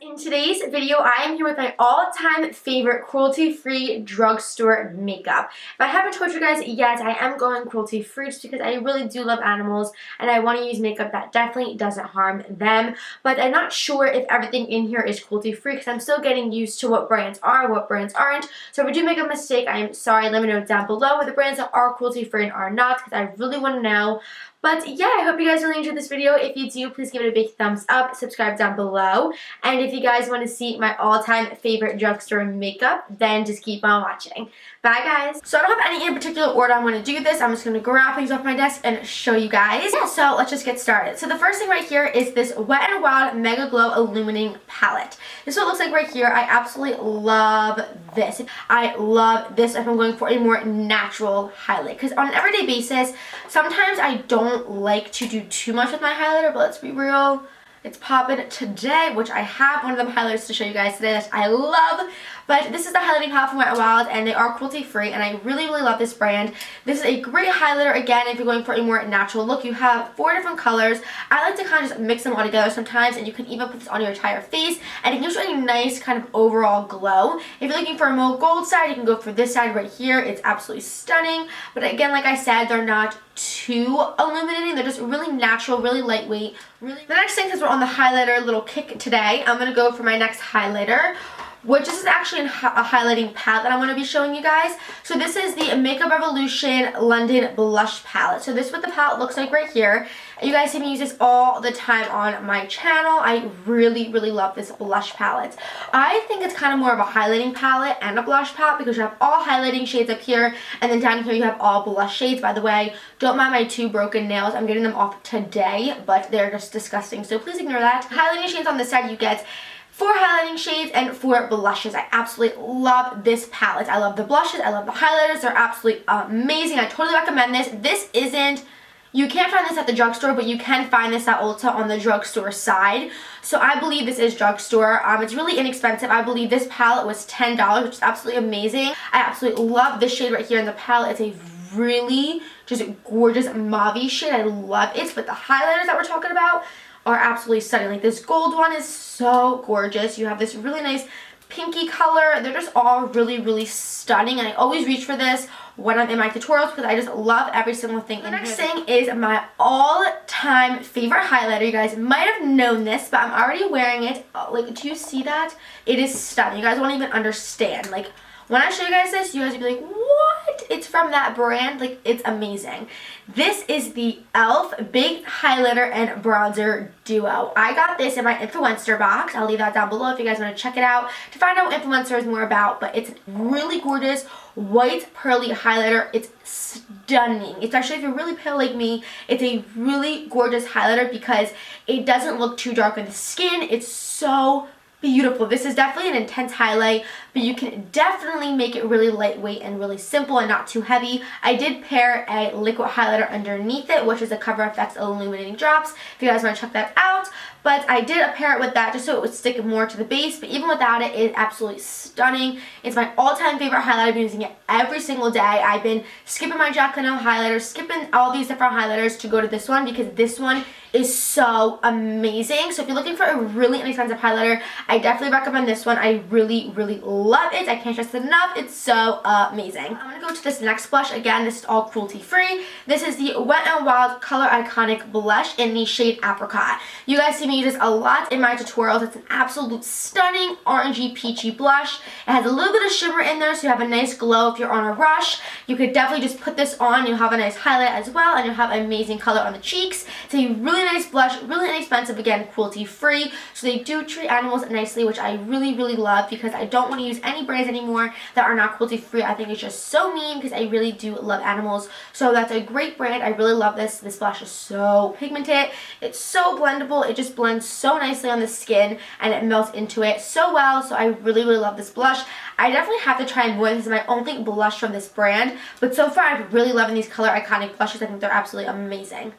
In today's video, I am here with my all-time favorite cruelty-free drugstore makeup. If I haven't told you guys yet, I am going cruelty-free just because I really do love animals and I want to use makeup that definitely doesn't harm them. But I'm not sure if everything in here is cruelty-free because I'm still getting used to what brands are, what brands aren't. So if I do make a mistake, I am sorry. Let me know down below what the brands that are cruelty-free and are not because I really want to know. But yeah, I hope you guys really enjoyed this video. If you do, please give it a big thumbs up, subscribe down below. And if you guys want to see my all-time favorite drugstore makeup, then just keep on watching. Bye guys. So I don't have any in particular order I'm going to do this. I'm just going to grab things off my desk and show you guys. Yeah, so let's just get started. So the first thing right here is this Wet n Wild Mega Glow Illuminating Palette. This is what it looks like right here. I absolutely love this. I love this if I'm going for a more natural highlight. Because on an everyday basis, sometimes I don't like to do too much with my highlighter, but let's be real. It's popping today, which I have one of them highlighters to show you guys today that I love. But this is the highlighting palette from Wet n Wild, and they are cruelty-free, and I really, really love this brand. This is a great highlighter, again, if you're going for a more natural look. You have 4 different colors. I like to kind of just mix them all together sometimes, and you can even put this on your entire face, and it gives you a nice kind of overall glow. If you're looking for a more gold side, you can go for this side right here. It's absolutely stunning. But again, like I said, they're not too illuminating. They're just really natural, really lightweight. The next thing, since we're on the highlighter little kick today, I'm going to go for my next highlighter, which this is actually a highlighting palette that I want to be showing you guys. So this is the Makeup Revolution London Blush Palette. So this is what the palette looks like right here. You guys see me use this all the time on my channel. I really, really love this blush palette. I think it's kind of more of a highlighting palette and a blush palette because you have all highlighting shades up here, and then down here you have all blush shades. By the way, don't mind my 2 broken nails. I'm getting them off today, but they're just disgusting, so please ignore that. Highlighting shades on this side, you get 4 highlighting shades and 4 blushes. I absolutely love this palette. I love the blushes. I love the highlighters. They're absolutely amazing. I totally recommend this. This isn't, you can't find this at the drugstore, but you can find this at Ulta on the drugstore side. So I believe this is drugstore. It's really inexpensive. I believe this palette was $10, which is absolutely amazing. I absolutely love this shade right here in the palette. It's a really just gorgeous mauve shade. I love it. But the highlighters that we're talking about are absolutely stunning. Like this gold one is so gorgeous. You have this really nice pinky color. They're just all really, really stunning. And I always reach for this when I'm in my tutorials because I just love every single thing in here. The next thing is my all-time favorite highlighter. You guys might have known this, but I'm already wearing it. Oh, like, do you see that? It is stunning. You guys won't even understand. Like, when I show you guys this, you guys will be like, what? It's from that brand. Like, it's amazing. This is the e.l.f. Big Highlighter and Bronzer Duo. I got this in my influencer box. I'll leave that down below if you guys want to check it out to find out what influencer is more about. But it's really gorgeous white pearly highlighter. It's stunning. Especially if you're really pale like me, it's a really gorgeous highlighter because it doesn't look too dark on the skin. It's so beautiful. This is definitely an intense highlight, but you can definitely make it really lightweight and really simple and not too heavy. I did pair a liquid highlighter underneath it, which is a Cover FX Illuminating Drops, if you guys want to check that out. But I did pair it with that just so it would stick more to the base, but even without it, it's absolutely stunning. It's my all-time favorite highlighter. I've been using it every single day. I've been skipping my Jack Leno highlighters, skipping all these different highlighters to go to this one because this one is so amazing. So if you're looking for a really inexpensive highlighter, I definitely recommend this one. I really, really love it. I can't stress it enough. It's so amazing. I'm going to go to this next blush. Again, this is all cruelty-free. This is the Wet n Wild Color Iconic Blush in the shade Apricot. You guys see me use this a lot in my tutorials. It's an absolute stunning orangey peachy blush. It has a little bit of shimmer in there, so you have a nice glow if you're on a rush. You could definitely just put this on. You'll have a nice highlight as well, and you'll have amazing color on the cheeks. It's a really nice blush, really inexpensive, again, cruelty-free. So they do treat animals nicely, which I really, really love because I don't want to use any brands anymore that are not cruelty-free. I think it's just so mean because I really do love animals. So that's a great brand. I really love this. This blush is so pigmented. It's so blendable. It just blends so nicely on the skin and it melts into it so well. So I really, really love this blush. I definitely have to try more. This is my only blush from this brand. But so far, I'm really loving these Color Iconic blushes. I think they're absolutely amazing.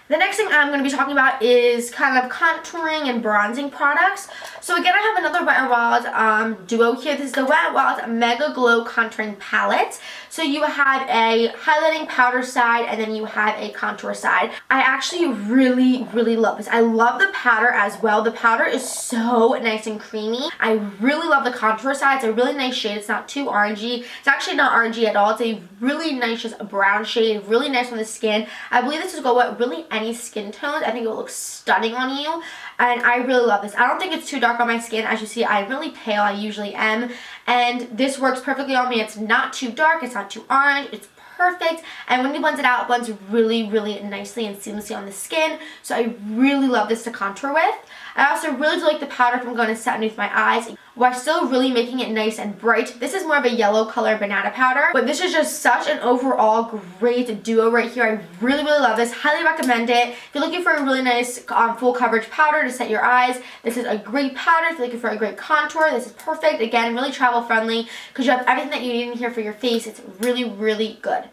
The next thing I'm going to be talking about is kind of contouring and bronzing products. So again, I have another Wet n Wild duo here. This is the Wet n Wild Mega Glow Contouring Palette. So you have a highlighting powder side and then you have a contour side. I actually really love this. I love the powder as well. The powder is so nice and creamy. I really love the contour side. It's a really nice shade. It's not too orangey. It's actually not orangey at all. It's a really nice just brown shade. Really nice on the skin. I believe this will go with really any skin tones. I think it will look stunning on you. And I really love this. I don't think it's too dark on my skin. As you see, I'm really pale. I usually am. And this works perfectly on me. It's not too dark. It's not too orange. It's perfect. And when you blend it out, it blends really nicely and seamlessly on the skin. So I really love this to contour with. I also really do like the powder if I'm going to set underneath my eyes, while still really making it nice and bright. This is more of a yellow color banana powder, but this is just such an overall great duo right here. I really love this. Highly recommend it. If you're looking for a really nice full coverage powder to set your eyes, this is a great powder. If you're looking for a great contour, this is perfect. Again, really travel friendly because you have everything that you need in here for your face. It's really good.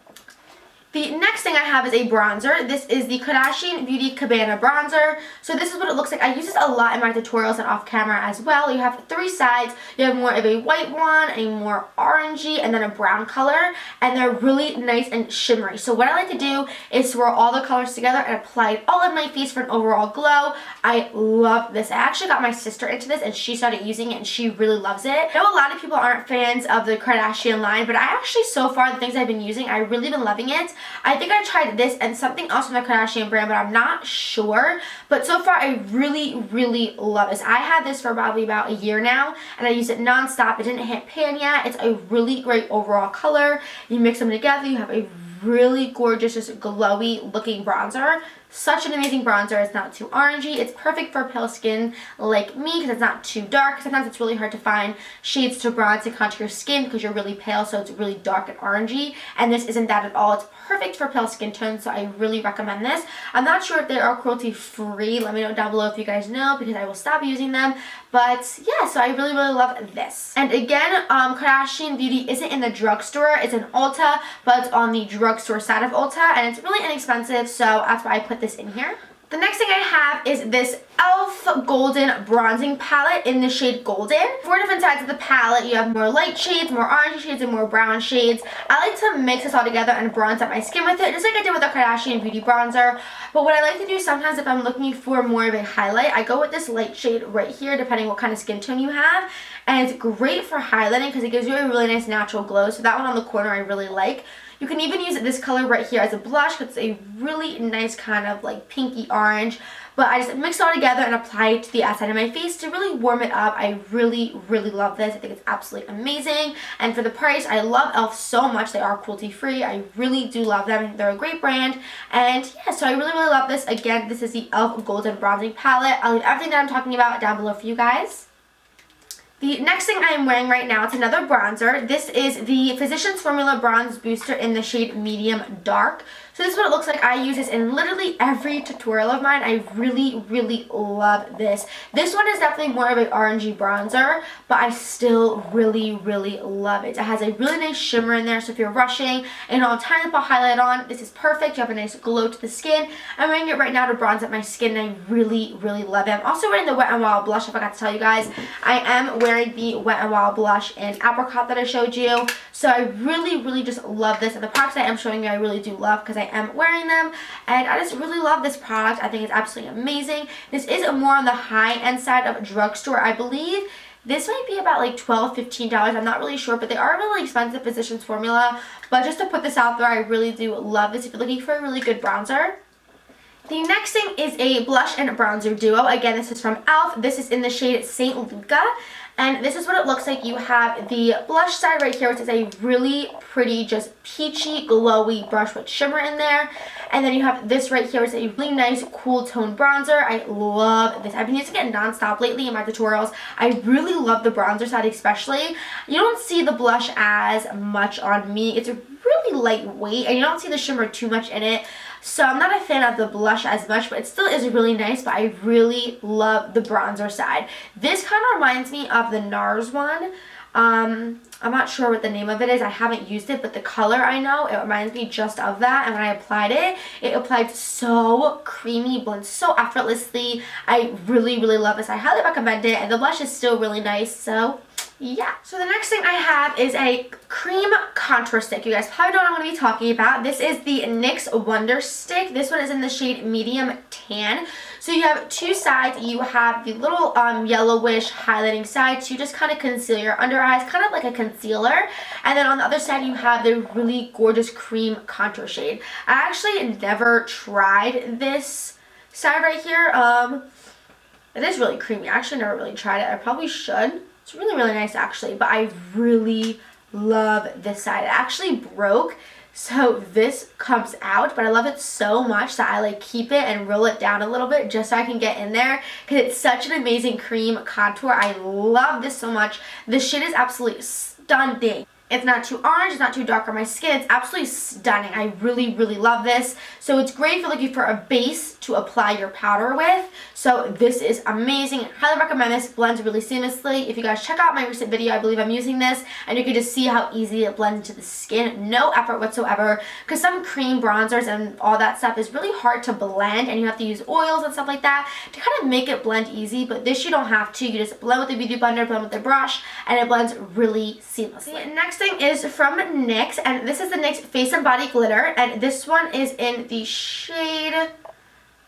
The next thing I have is a bronzer. This is the Kardasion Beauty Cabana Bronzer. So this is what it looks like. I use this a lot in my tutorials and off camera as well. You have three sides. You have more of a white one, a more orangey, and then a brown color. And they're really nice and shimmery. So what I like to do is swirl all the colors together and apply it all on my face for an overall glow. I love this. I actually got my sister into this and she started using it and she really loves it. I know a lot of people aren't fans of the Kardashian line, but I actually, so far, the things I've been using, I've really been loving it. I think I tried this and something else from the Kardashian brand, but I'm not sure. But so far, I really love this. I had this for probably about a year now, and I use it non-stop. It didn't hit pan yet. It's a really great overall color. You mix them together, you have a really gorgeous, just glowy looking bronzer. Such an amazing bronzer. It's not too orangey. It's perfect for pale skin like me because it's not too dark. Sometimes it's really hard to find shades to bronze and contour your skin because you're really pale, so it's really dark and orangey. And this isn't that at all. It's perfect for pale skin tones, so I really recommend this. I'm not sure if they are cruelty free. Let me know down below if you guys know because I will stop using them. But yeah, so I really love this. And again, Kardashian Beauty isn't in the drugstore. It's in Ulta, but it's on the drugstore side of Ulta, and it's really inexpensive, so that's why I put this in here. The next thing I have is this e.l.f. Golden Bronzing Palette in the shade Golden. 4 different sides of the palette. You have more light shades, more orange shades, and more brown shades. I like to mix this all together and bronze up my skin with it, just like I did with the Kardashian Beauty Bronzer. But what I like to do sometimes if I'm looking for more of a highlight, I go with this light shade right here, depending what kind of skin tone you have. And it's great for highlighting because it gives you a really nice natural glow. So that one on the corner I really like. You can even use this color right here as a blush because it's a really nice kind of like pinky orange. But I just mix it all together and apply it to the outside of my face to really warm it up. I really love this. I think it's absolutely amazing. And for the price, I love e.l.f. so much. They are cruelty free. I really do love them. They're a great brand. And yeah, so I really love this. Again, this is the e.l.f. Golden Bronzing Palette. I'll leave everything that I'm talking about down below for you guys. The next thing I am wearing right now, it's another bronzer. This is the Physician's Formula Bronze Booster in the shade Medium Dark. So this is what it looks like. I use this in literally every tutorial of mine. I really love this. This one is definitely more of an orangey bronzer, but I still really love it. It has a really nice shimmer in there, so if you're rushing and on time to put highlight on, this is perfect. You have a nice glow to the skin. I'm wearing it right now to bronze up my skin, and I really love it. I'm also wearing the Wet n Wild blush. I forgot to tell you guys. I am wearing the Wet n Wild blush in Apricot that I showed you. So I really just love this. And the products I am showing you I really do love because I am wearing them, and I just really love this product. I think it's absolutely amazing. This is more on the high-end side of drugstore. I believe this might be about like $12-15. I'm not really sure, but they are really expensive, Physician's Formula. But just to put this out there, I really do love this if you're looking for a really good bronzer. The next thing is a blush and bronzer duo. Again, this is from e.l.f. This is in the shade St. Luca. And this is what it looks like. You have the blush side right here, which is a really pretty, just peachy, glowy brush with shimmer in there. And then you have this right here, which is a really nice, cool tone bronzer. I love this. I've been using it non-stop lately in my tutorials. I really love the bronzer side especially. You don't see the blush as much on me. It's really lightweight, and you don't see the shimmer too much in it. So I'm not a fan of the blush as much, but it still is really nice, but I really love the bronzer side. This kind of reminds me of the NARS one. I'm not sure what the name of it is. I haven't used it, but the color I know, it reminds me just of that. And when I applied it, it applied so creamy, blends so effortlessly. I really, really love this. I highly recommend it. And the blush is still really nice, so yeah. So the next thing I have is a cream contour stick. You guys probably know what I'm going to be talking about. This is the NYX Wonder Stick. This one is in the shade Medium Tan. So you have two sides. You have the little yellowish highlighting side to just kind of conceal your under eyes, kind of like a concealer. And then on the other side, you have the really gorgeous cream contour shade. I actually never tried this side right here. It is really creamy. I actually never really tried it. I probably should. It's really, really nice actually, but I really love this side. It actually broke, so this comes out, but I love it so much that I like keep it and roll it down a little bit just so I can get in there because it's such an amazing cream contour. I love this so much. The shade is absolutely stunning. It's not too orange, it's not too dark on my skin. It's absolutely stunning. I really, really love this. So it's great if you're looking for a base to apply your powder with. So this is amazing. I highly recommend this. It blends really seamlessly. If you guys check out my recent video, I believe I'm using this, and you can just see how easy it blends into the skin. No effort whatsoever, because some cream bronzers and all that stuff is really hard to blend, and you have to use oils and stuff like that to kind of make it blend easy, but this you don't have to. You just blend with the beauty blender, blend with the brush, and it blends really seamlessly. The next thing is from NYX, and this is the NYX Face and Body Glitter, and this one is in the shade,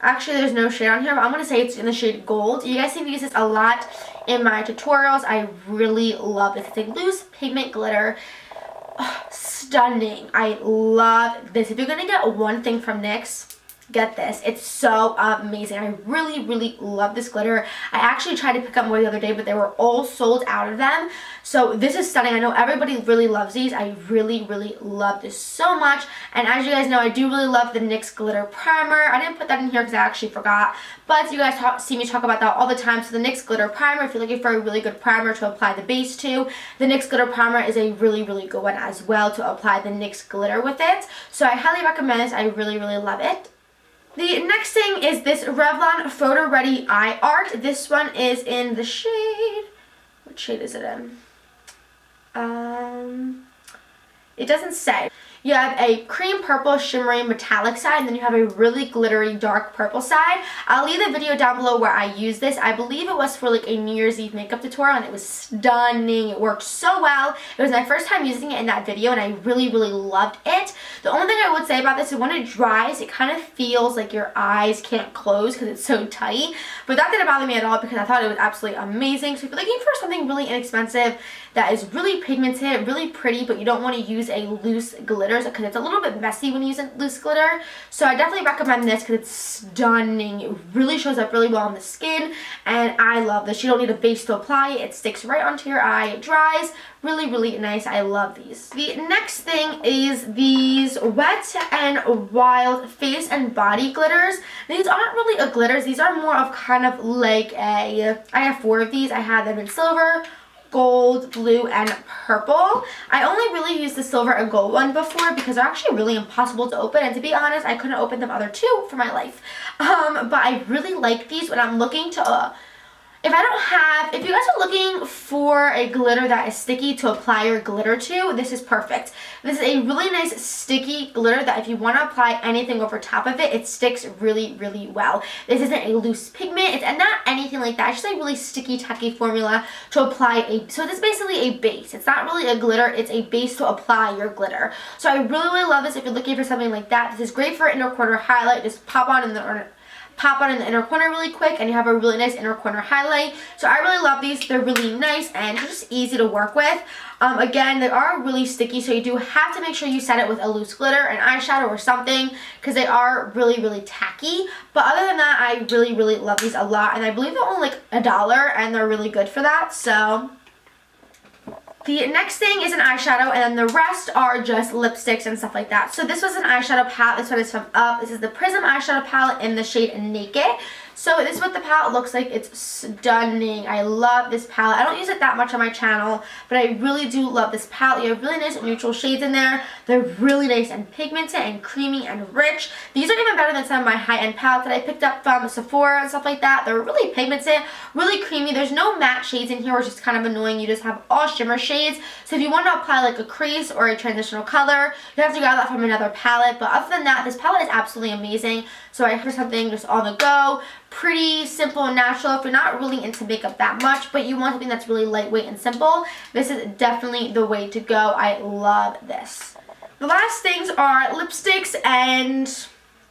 actually there's no shade on here, but I'm going to say it's in the shade Gold. You guys see me use this a lot in my tutorials. I really love this. It's a loose pigment glitter. Oh, stunning. I love this. If you're going to get one thing from NYX, get this. It's so amazing. I really, really love this glitter. I actually tried to pick up more the other day, but they were all sold out of them. So this is stunning. I know everybody really loves these. I really, really love this so much. And as you guys know, I do really love the NYX Glitter Primer. I didn't put that in here because I actually forgot. But you guys see me talk about that all the time. So the NYX Glitter Primer, if you're looking for a really good primer to apply the base to, the NYX Glitter Primer is a really, really good one as well to apply the NYX glitter with it. So I highly recommend this. I really, really love it. The next thing is this Revlon Photo Ready Eye Art. This one is in the shade, what shade is it in? It doesn't say. You have a cream purple shimmery metallic side, and then you have a really glittery dark purple side. I'll leave the video down below where I use this. I believe it was for like a New Year's Eve makeup tutorial, and it was stunning. It worked so well. It was my first time using it in that video, and I really, really loved it. The only thing I would say about this is when it dries, it kind of feels like your eyes can't close because it's so tight. But that didn't bother me at all because I thought it was absolutely amazing. So if you're looking for something really inexpensive that is really pigmented, really pretty, but you don't want to use a loose glitter because it's a little bit messy when you use a loose glitter. So I definitely recommend this because it's stunning. It really shows up really well on the skin, and I love this. You don't need a base to apply it. It sticks right onto your eye. It dries. Really, really nice. I love these. The next thing is these Wet and Wild Face and Body Glitters. These aren't really a glitters. These are more of kind of like I have 4 of these. I have them in silver, gold, blue, and purple. I only really used the silver and gold one before because they're actually really impossible to open, and to be honest, I couldn't open them other 2 for my life. But I really like these when I'm looking to if you guys are looking for a glitter that is sticky to apply your glitter to, this is perfect. This is a really nice sticky glitter that if you want to apply anything over top of it, it sticks really, really well. This isn't a loose pigment, and not anything like that. It's just a really sticky, tacky formula to apply so this is basically a base. It's not really a glitter, it's a base to apply your glitter. So I really, really love this if you're looking for something like that. This is great for inner corner highlight. Just pop on in the inner corner really quick, and you have a really nice inner corner highlight. So I really love these. They're really nice and just easy to work with. Again, they are really sticky, so you do have to make sure you set it with a loose glitter, an eyeshadow, or something, because they are really, really tacky. But other than that, I really, really love these a lot, and I believe they're only like $1, and they're really good for that. So the next thing is an eyeshadow, and then the rest are just lipsticks and stuff like that. So this was an eyeshadow palette. This one is from Up. This is the Prism eyeshadow palette in the shade Naked. So this is what the palette looks like. It's stunning. I love this palette. I don't use it that much on my channel, but I really do love this palette. You have really nice neutral shades in there. They're really nice and pigmented and creamy and rich. These are even better than some of my high-end palettes that I picked up from Sephora and stuff like that. They're really pigmented, really creamy. There's no matte shades in here, which is kind of annoying. You just have all shimmer shades. So if you want to apply like a crease or a transitional color, you have to grab that from another palette. But other than that, this palette is absolutely amazing. So I have something just on the go, pretty simple and natural if you're not really into makeup that much, but you want something that's really lightweight and simple. This is definitely the way to go. I love this. The last things are lipsticks and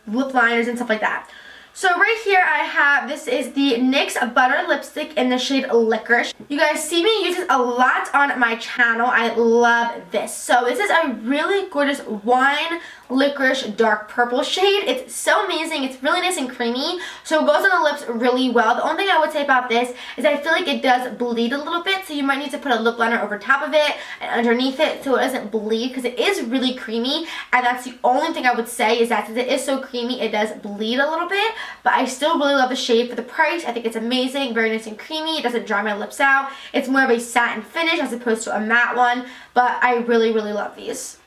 lip liners and stuff like that. So right here I have, this is the NYX Butter Lipstick in the shade Licorice. You guys see me use this a lot on my channel. I love this. So this is a really gorgeous wine licorice dark purple shade. It's so amazing. It's really nice and creamy, so it goes on the lips really well. The only thing I would say about this is I feel like it does bleed a little bit, so you might need to put a lip liner over top of it and underneath it so it doesn't bleed, because it is really creamy, and that's the only thing I would say, is that since it is so creamy, it does bleed a little bit. But I still really love the shade. For the price, I think it's amazing, very nice and creamy. It doesn't dry my lips out. It's more of a satin finish as opposed to a matte one, but I really, really love these.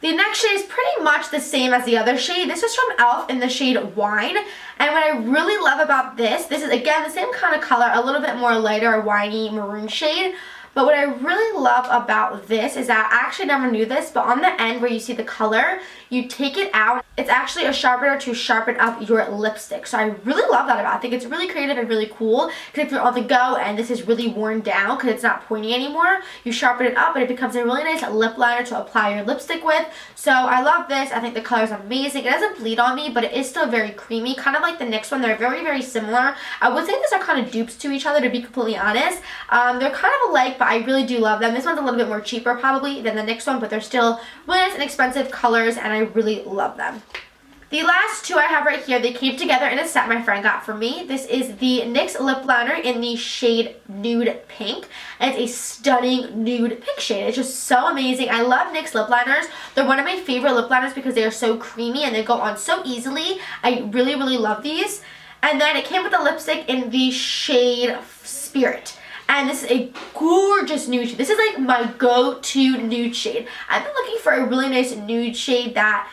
The next shade is pretty much the same as the other shade. This is from e.l.f. in the shade Wine. And what I really love about this is again the same kind of color, a little bit more lighter, winey maroon shade. But what I really love about this is that I actually never knew this, but on the end where you see the color, you take it out. It's actually a sharpener to sharpen up your lipstick. So I really love that about it. I think it's really creative and really cool, because if you're on the go and this is really worn down because it's not pointy anymore, you sharpen it up and it becomes a really nice lip liner to apply your lipstick with. So I love this. I think the color is amazing. It doesn't bleed on me, but it is still very creamy, kind of like the NYX one. They're very, very similar. I would say these are kind of dupes to each other, to be completely honest. They're kind of alike, but I really do love them. This one's a little bit more cheaper probably than the NYX one, but they're still really nice and expensive colors, and I really love them. The last two I have right here, they came together in a set my friend got for me. This is the NYX lip liner in the shade Nude Pink, and it's a stunning nude pink shade. It's just so amazing. I love NYX lip liners. They're one of my favorite lip liners because they are so creamy and they go on so easily. I really, really love these. And then it came with a lipstick in the shade Spirit. And this is a gorgeous nude shade. This is like my go-to nude shade. I've been looking for a really nice nude shade that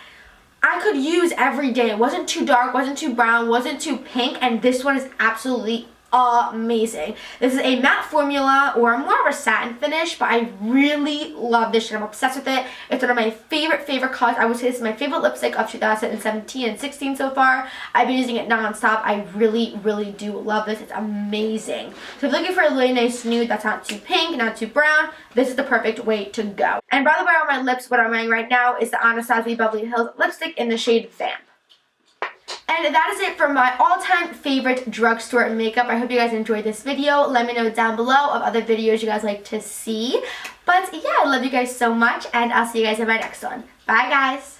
I could use every day. It wasn't too dark, wasn't too brown, wasn't too pink, and this one is absolutely amazing. This is a matte formula, or more of a satin finish, but I really love this shade. I'm obsessed with it. It's one of my favorite colors. I would say this is my favorite lipstick of 2017 and 16 so far. I've been using it non-stop. I really, really do love this. It's amazing. So if you're looking for a really nice nude that's not too pink, not too brown, this is the perfect way to go. And by the way, on my lips, what I'm wearing right now is the Anastasia Beverly Hills lipstick in the shade Vamp. And that is it for my all-time favorite drugstore makeup. I hope you guys enjoyed this video. Let me know down below of other videos you guys like to see. But yeah, I love you guys so much, and I'll see you guys in my next one. Bye, guys.